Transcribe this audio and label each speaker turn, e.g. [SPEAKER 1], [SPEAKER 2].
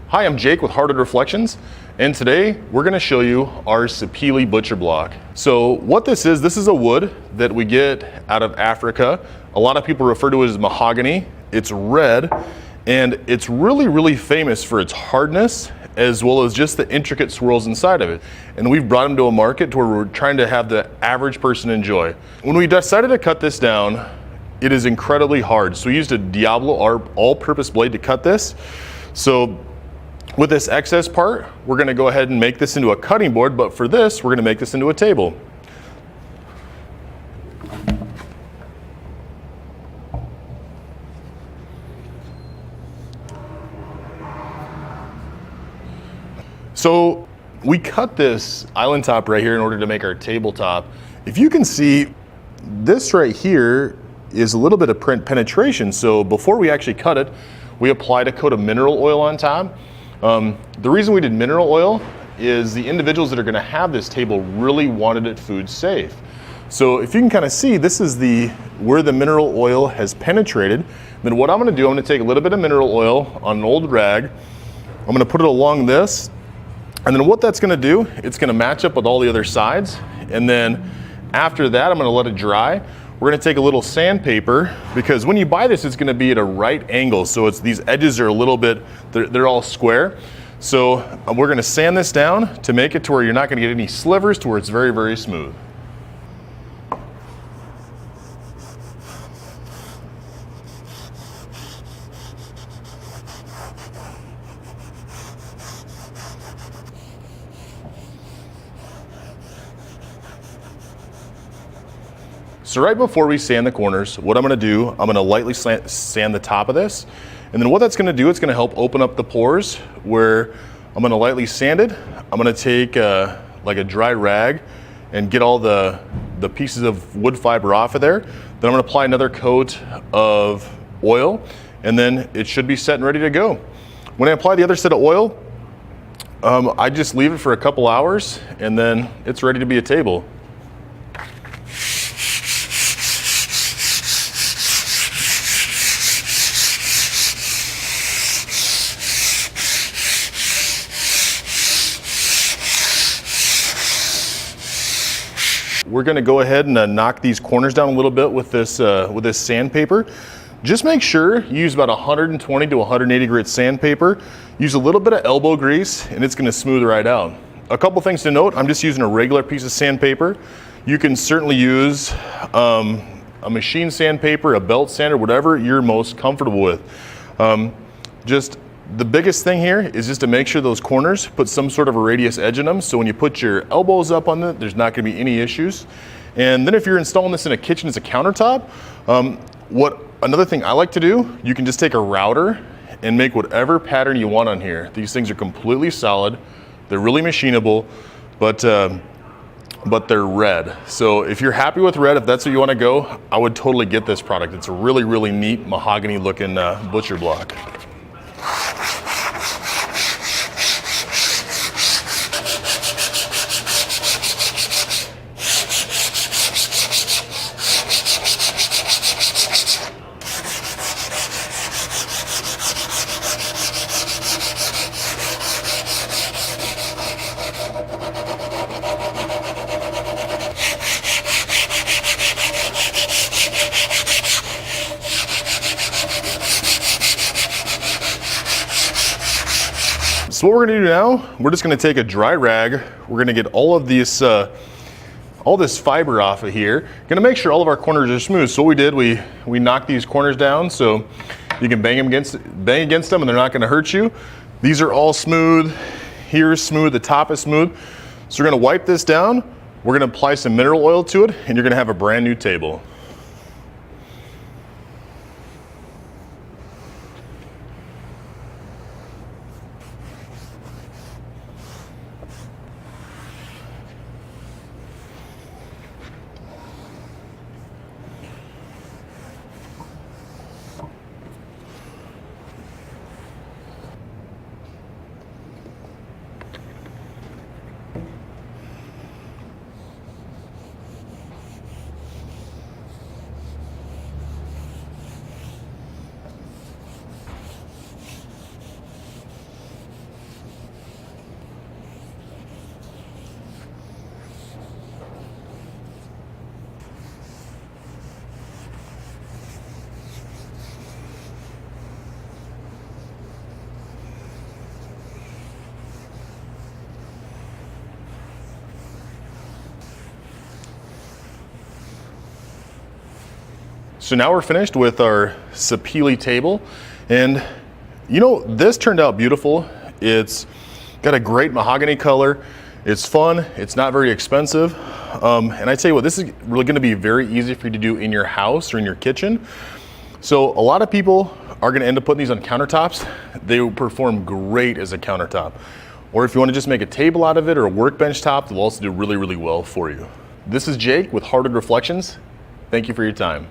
[SPEAKER 1] Hi, I'm Jake with Hardwood Reflections, and today we're going to show you our Sapele Butcher Block. So what this is a wood that we get out of Africa. A lot of people refer to it as mahogany. It's red, and it's really famous for its hardness as well as just the intricate swirls inside of it. And we've brought them to a market to where we're trying to have the average person enjoy. When we decided to cut this down, it is incredibly hard. So we used a Diablo all-purpose blade to cut this. So with this excess part, we're going to go ahead and make this into a cutting board, but for this, we're going to make this into a table. So we cut this island top right here in order to make our tabletop. If you can see, this right here is a little bit of print penetration. So before we actually cut it, we applied a coat of mineral oil on top. The reason we did mineral oil is the individuals that are going to have this table really wanted it food safe. So if you can kind of see, this is where the mineral oil has penetrated. Then what I'm going to do, I'm going to take a little bit of mineral oil on an old rag. I'm going to put it along this. And then what that's going to do, it's going to match up with all the other sides. And then after that, I'm going to let it dry. We're going to take a little sandpaper, because when you buy this, it's going to be at a right angle. So these edges are a little bit, they're all square. So we're going to sand this down to make it to where you're not going to get any slivers, to where it's very smooth. So right before we sand the corners, what I'm going to do, I'm going to lightly sand the top of this. And then what that's going to do, it's going to help open up the pores where I'm going to lightly sand it. I'm going to take like a dry rag and get all the pieces of wood fiber off of there. Then I'm going to apply another coat of oil, and then it should be set and ready to go. When I apply the other set of oil, I just leave it for a couple hours, and then it's ready to be a table. We're going to go ahead and knock these corners down a little bit with this sandpaper. Just make sure you use about 120 to 180 grit sandpaper. Use a little bit of elbow grease, and it's going to smooth right out. A couple things to note, I'm just using a regular piece of sandpaper. You can certainly use a machine sandpaper, a belt sander, whatever you're most comfortable with. The biggest thing here is just to make sure those corners put some sort of a radius edge in them, so when you put your elbows up on it, there's not going to be any issues. And then if you're installing this in a kitchen as a countertop, another thing I like to do, you can just take a router and make whatever pattern you want on here. These things are completely solid, they're really machinable, but they're red. So if you're happy with red, if that's where you want to go, I would totally get this product. It's a really neat mahogany looking butcher block. So what we're going to do now, we're just going to take a dry rag. We're going to get all of these, all this fiber off of here. Going to make sure all of our corners are smooth. So what we did, we knocked these corners down so you can bang against them and they're not going to hurt you. These are all smooth. Here's smooth. The top is smooth. So we're going to wipe this down. We're going to apply some mineral oil to it, and you're going to have a brand new table. So now we're finished with our Sapele table, and you know, this turned out beautiful. It's got a great mahogany color. It's fun, it's not very expensive. And I tell you what, this is really gonna be very easy for you to do in your house or in your kitchen. So a lot of people are gonna end up putting these on countertops. They will perform great as a countertop. Or if you wanna just make a table out of it or a workbench top, they'll also do really, really well for you. This is Jake with Hardwood Reflections. Thank you for your time.